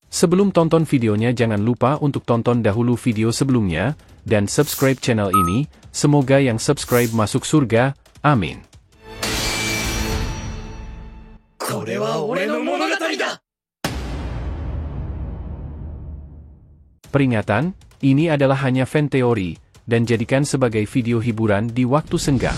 Sebelum tonton videonya jangan lupa untuk tonton dahulu video sebelumnya, dan subscribe channel ini, semoga yang subscribe masuk surga, amin. Peringatan, ini adalah hanya fan teori, dan jadikan sebagai video hiburan di waktu senggang.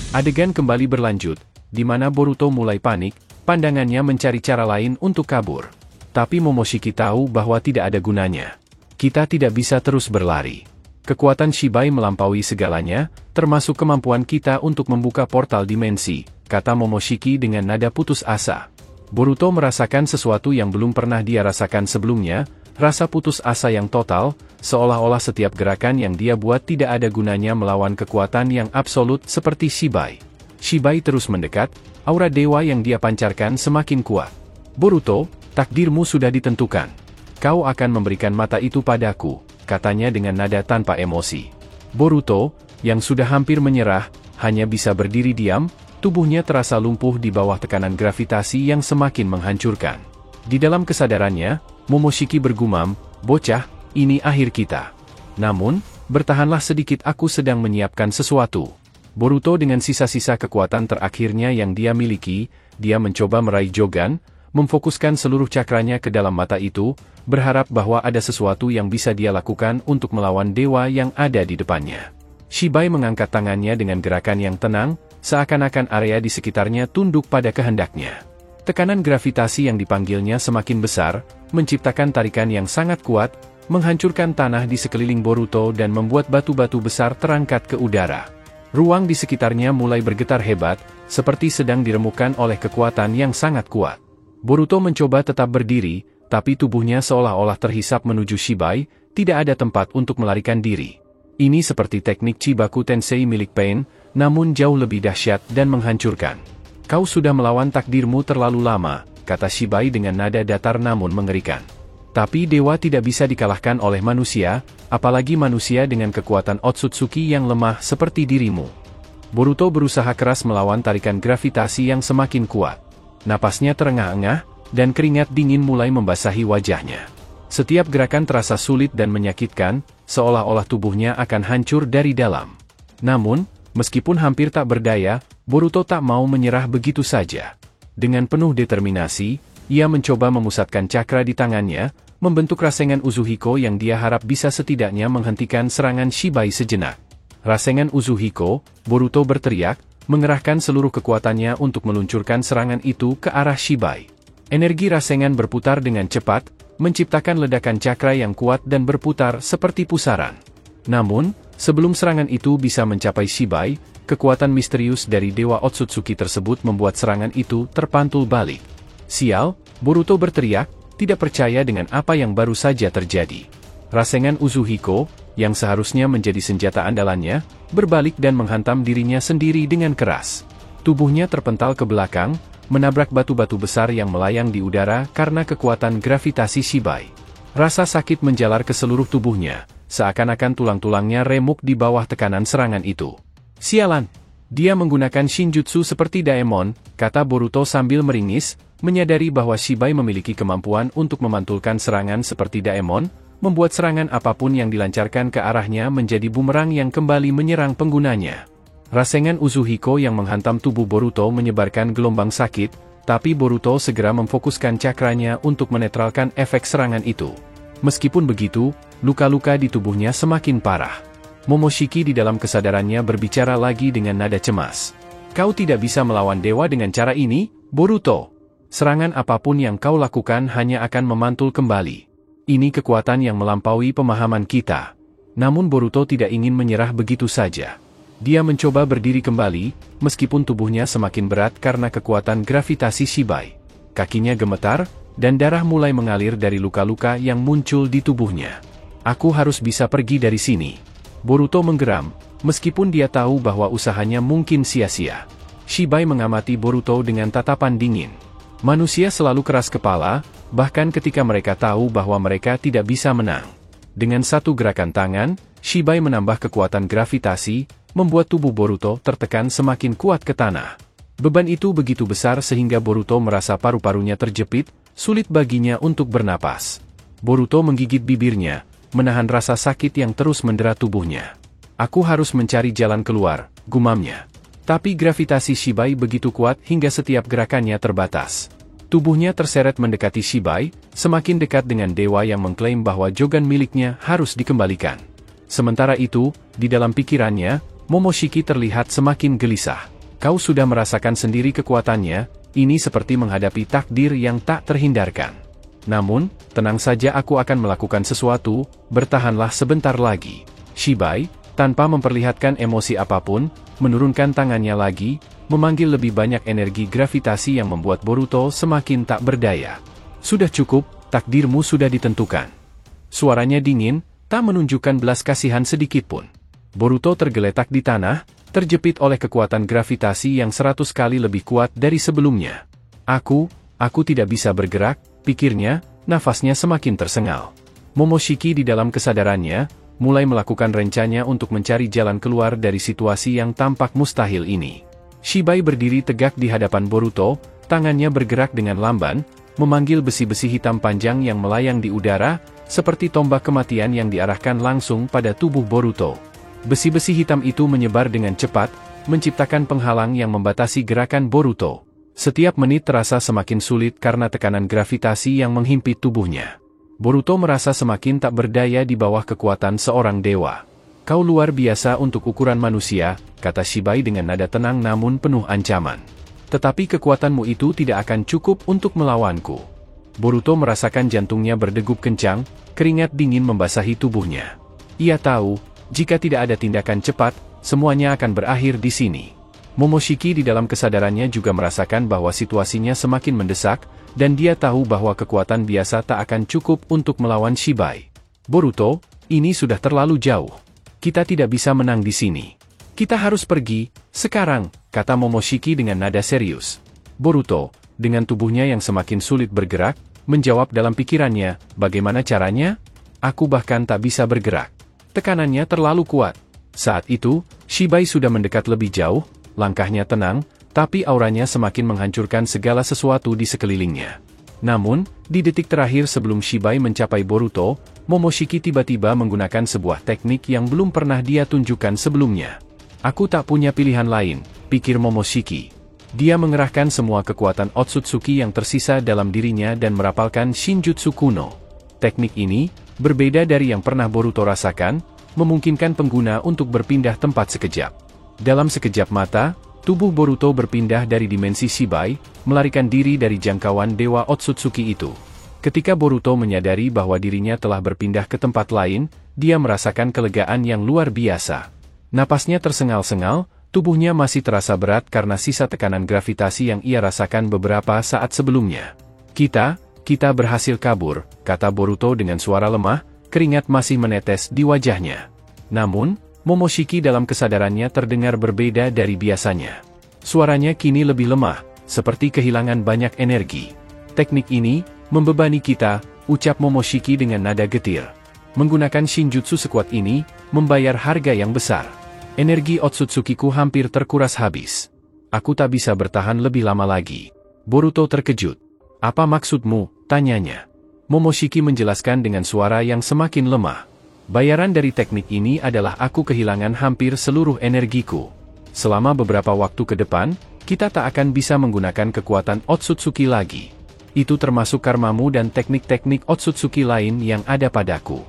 Adegan kembali berlanjut, di mana Boruto mulai panik, pandangannya mencari cara lain untuk kabur. Tapi Momoshiki tahu bahwa tidak ada gunanya. Kita tidak bisa terus berlari. Kekuatan Shibai melampaui segalanya, termasuk kemampuan kita untuk membuka portal dimensi, kata Momoshiki dengan nada putus asa. Boruto merasakan sesuatu yang belum pernah dia rasakan sebelumnya, rasa putus asa yang total, seolah-olah setiap gerakan yang dia buat tidak ada gunanya melawan kekuatan yang absolut seperti Shibai. Shibai terus mendekat, aura dewa yang dia pancarkan semakin kuat. Boruto, takdirmu sudah ditentukan. Kau akan memberikan mata itu padaku, katanya dengan nada tanpa emosi. Boruto, yang sudah hampir menyerah, hanya bisa berdiri diam, tubuhnya terasa lumpuh di bawah tekanan gravitasi yang semakin menghancurkan. Di dalam kesadarannya, Momoshiki bergumam, bocah, ini akhir kita. Namun, bertahanlah sedikit, aku sedang menyiapkan sesuatu. Boruto dengan sisa-sisa kekuatan terakhirnya yang dia miliki, dia mencoba meraih Jogan, memfokuskan seluruh cakranya ke dalam mata itu, berharap bahwa ada sesuatu yang bisa dia lakukan untuk melawan dewa yang ada di depannya. Shibai mengangkat tangannya dengan gerakan yang tenang, seakan-akan area di sekitarnya tunduk pada kehendaknya. Tekanan gravitasi yang dipanggilnya semakin besar, menciptakan tarikan yang sangat kuat, menghancurkan tanah di sekeliling Boruto dan membuat batu-batu besar terangkat ke udara. Ruang di sekitarnya mulai bergetar hebat, seperti sedang diremukkan oleh kekuatan yang sangat kuat. Boruto mencoba tetap berdiri, tapi tubuhnya seolah-olah terhisap menuju Shibai, tidak ada tempat untuk melarikan diri. Ini seperti teknik Chibaku Tensei milik Pain, namun jauh lebih dahsyat dan menghancurkan. Kau sudah melawan takdirmu terlalu lama, kata Shibai dengan nada datar namun mengerikan. Tapi dewa tidak bisa dikalahkan oleh manusia, apalagi manusia dengan kekuatan Otsutsuki yang lemah seperti dirimu. Boruto berusaha keras melawan tarikan gravitasi yang semakin kuat. Napasnya terengah-engah, dan keringat dingin mulai membasahi wajahnya. Setiap gerakan terasa sulit dan menyakitkan, seolah-olah tubuhnya akan hancur dari dalam. Namun, meskipun hampir tak berdaya, Boruto tak mau menyerah begitu saja. Dengan penuh determinasi, ia mencoba memusatkan cakra di tangannya, membentuk Rasengan Uzuhiko yang dia harap bisa setidaknya menghentikan serangan Shibai sejenak. Rasengan Uzuhiko, Boruto berteriak, mengerahkan seluruh kekuatannya untuk meluncurkan serangan itu ke arah Shibai. Energi Rasengan berputar dengan cepat, menciptakan ledakan cakra yang kuat dan berputar seperti pusaran. Namun, sebelum serangan itu bisa mencapai Shibai, kekuatan misterius dari Dewa Otsutsuki tersebut membuat serangan itu terpantul balik. Sial, Boruto berteriak, tidak percaya dengan apa yang baru saja terjadi. Rasengan Uzuhiko, yang seharusnya menjadi senjata andalannya, berbalik dan menghantam dirinya sendiri dengan keras. Tubuhnya terpental ke belakang, menabrak batu-batu besar yang melayang di udara karena kekuatan gravitasi Shibai. Rasa sakit menjalar ke seluruh tubuhnya, seakan-akan tulang-tulangnya remuk di bawah tekanan serangan itu. Sialan! Dia menggunakan Shinjutsu seperti Daemon, kata Boruto sambil meringis, menyadari bahwa Shibai memiliki kemampuan untuk memantulkan serangan seperti Daemon, membuat serangan apapun yang dilancarkan ke arahnya menjadi bumerang yang kembali menyerang penggunanya. Rasengan Uzuhiko yang menghantam tubuh Boruto menyebarkan gelombang sakit, tapi Boruto segera memfokuskan cakranya untuk menetralkan efek serangan itu. Meskipun begitu, luka-luka di tubuhnya semakin parah. Momoshiki di dalam kesadarannya berbicara lagi dengan nada cemas. Kau tidak bisa melawan dewa dengan cara ini, Boruto. Serangan apapun yang kau lakukan hanya akan memantul kembali. Ini kekuatan yang melampaui pemahaman kita. Namun Boruto tidak ingin menyerah begitu saja. Dia mencoba berdiri kembali, meskipun tubuhnya semakin berat karena kekuatan gravitasi Shibai. Kakinya gemetar, dan darah mulai mengalir dari luka-luka yang muncul di tubuhnya. Aku harus bisa pergi dari sini. Boruto menggeram, meskipun dia tahu bahwa usahanya mungkin sia-sia. Shibai mengamati Boruto dengan tatapan dingin. Manusia selalu keras kepala, bahkan ketika mereka tahu bahwa mereka tidak bisa menang. Dengan satu gerakan tangan, Shibai menambah kekuatan gravitasi, membuat tubuh Boruto tertekan semakin kuat ke tanah. Beban itu begitu besar sehingga Boruto merasa paru-parunya terjepit, sulit baginya untuk bernapas. Boruto menggigit bibirnya, menahan rasa sakit yang terus mendera tubuhnya. Aku harus mencari jalan keluar, gumamnya. Tapi gravitasi Shibai begitu kuat hingga setiap gerakannya terbatas. Tubuhnya terseret mendekati Shibai, semakin dekat dengan dewa yang mengklaim bahwa Jogan miliknya harus dikembalikan. Sementara itu, di dalam pikirannya, Momoshiki terlihat semakin gelisah. Kau sudah merasakan sendiri kekuatannya, ini seperti menghadapi takdir yang tak terhindarkan. Namun, tenang saja, aku akan melakukan sesuatu, bertahanlah sebentar lagi. Shibai, tanpa memperlihatkan emosi apapun, menurunkan tangannya lagi, memanggil lebih banyak energi gravitasi yang membuat Boruto semakin tak berdaya. Sudah cukup, takdirmu sudah ditentukan. Suaranya dingin, tak menunjukkan belas kasihan sedikitpun. Boruto tergeletak di tanah, terjepit oleh kekuatan gravitasi yang 100 kali lebih kuat dari sebelumnya. Aku tidak bisa bergerak, pikirnya, nafasnya semakin tersengal. Momoshiki di dalam kesadarannya, mulai melakukan rencana untuk mencari jalan keluar dari situasi yang tampak mustahil ini. Shibai berdiri tegak di hadapan Boruto, tangannya bergerak dengan lamban, memanggil besi-besi hitam panjang yang melayang di udara, seperti tombak kematian yang diarahkan langsung pada tubuh Boruto. Besi-besi hitam itu menyebar dengan cepat, menciptakan penghalang yang membatasi gerakan Boruto. Setiap menit terasa semakin sulit karena tekanan gravitasi yang menghimpit tubuhnya. Boruto merasa semakin tak berdaya di bawah kekuatan seorang dewa. Kau luar biasa untuk ukuran manusia, kata Shibai dengan nada tenang namun penuh ancaman. Tetapi kekuatanmu itu tidak akan cukup untuk melawanku. Boruto merasakan jantungnya berdegup kencang, keringat dingin membasahi tubuhnya. Ia tahu, jika tidak ada tindakan cepat, semuanya akan berakhir di sini. Momoshiki di dalam kesadarannya juga merasakan bahwa situasinya semakin mendesak, dan dia tahu bahwa kekuatan biasa tak akan cukup untuk melawan Shibai. Boruto, ini sudah terlalu jauh. Kita tidak bisa menang di sini. Kita harus pergi, sekarang, kata Momoshiki dengan nada serius. Boruto, dengan tubuhnya yang semakin sulit bergerak, menjawab dalam pikirannya, bagaimana caranya? Aku bahkan tak bisa bergerak. Tekanannya terlalu kuat. Saat itu, Shibai sudah mendekat lebih jauh, langkahnya tenang, tapi auranya semakin menghancurkan segala sesuatu di sekelilingnya. Namun, di detik terakhir sebelum Shibai mencapai Boruto, Momoshiki tiba-tiba menggunakan sebuah teknik yang belum pernah dia tunjukkan sebelumnya. Aku tak punya pilihan lain, pikir Momoshiki. Dia mengerahkan semua kekuatan Otsutsuki yang tersisa dalam dirinya dan merapalkan Shinjutsu kuno. Teknik ini, berbeda dari yang pernah Boruto rasakan, memungkinkan pengguna untuk berpindah tempat sekejap. Dalam sekejap mata, tubuh Boruto berpindah dari dimensi Shibai, melarikan diri dari jangkauan Dewa Otsutsuki itu. Ketika Boruto menyadari bahwa dirinya telah berpindah ke tempat lain, dia merasakan kelegaan yang luar biasa. Napasnya tersengal-sengal, tubuhnya masih terasa berat karena sisa tekanan gravitasi yang ia rasakan beberapa saat sebelumnya. Kita berhasil kabur, kata Boruto dengan suara lemah, keringat masih menetes di wajahnya. Namun, Momoshiki dalam kesadarannya terdengar berbeda dari biasanya. Suaranya kini lebih lemah, seperti kehilangan banyak energi. Teknik ini, membebani kita, ucap Momoshiki dengan nada getir. Menggunakan Shinjutsu sekuat ini, membayar harga yang besar. Energi Otsutsukiku hampir terkuras habis. Aku tak bisa bertahan lebih lama lagi. Boruto terkejut. Apa maksudmu? Tanyanya. Momoshiki menjelaskan dengan suara yang semakin lemah. Bayaran dari teknik ini adalah aku kehilangan hampir seluruh energiku. Selama beberapa waktu ke depan, kita tak akan bisa menggunakan kekuatan Otsutsuki lagi. Itu termasuk karmamu dan teknik-teknik Otsutsuki lain yang ada padaku.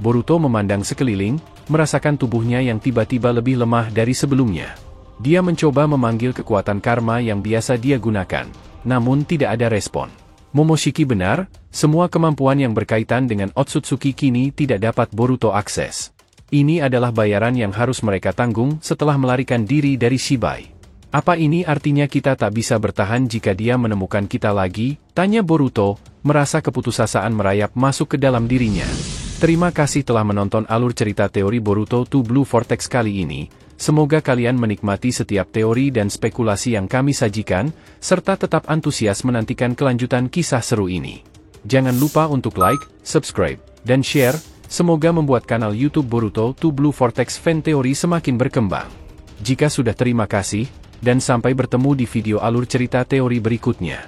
Boruto memandang sekeliling, merasakan tubuhnya yang tiba-tiba lebih lemah dari sebelumnya. Dia mencoba memanggil kekuatan karma yang biasa dia gunakan, namun tidak ada respon. Momoshiki benar, semua kemampuan yang berkaitan dengan Otsutsuki kini tidak dapat Boruto akses. Ini adalah bayaran yang harus mereka tanggung setelah melarikan diri dari Shibai. Apa ini artinya kita tak bisa bertahan jika dia menemukan kita lagi? Tanya Boruto, merasa keputusasaan merayap masuk ke dalam dirinya. Terima kasih telah menonton alur cerita teori Boruto to Blue Vortex kali ini. Semoga kalian menikmati setiap teori dan spekulasi yang kami sajikan, serta tetap antusias menantikan kelanjutan kisah seru ini. Jangan lupa untuk like, subscribe, dan share, semoga membuat kanal YouTube Boruto to Blue Vortex Fan Theory semakin berkembang. Jika sudah terima kasih, dan sampai bertemu di video alur cerita teori berikutnya.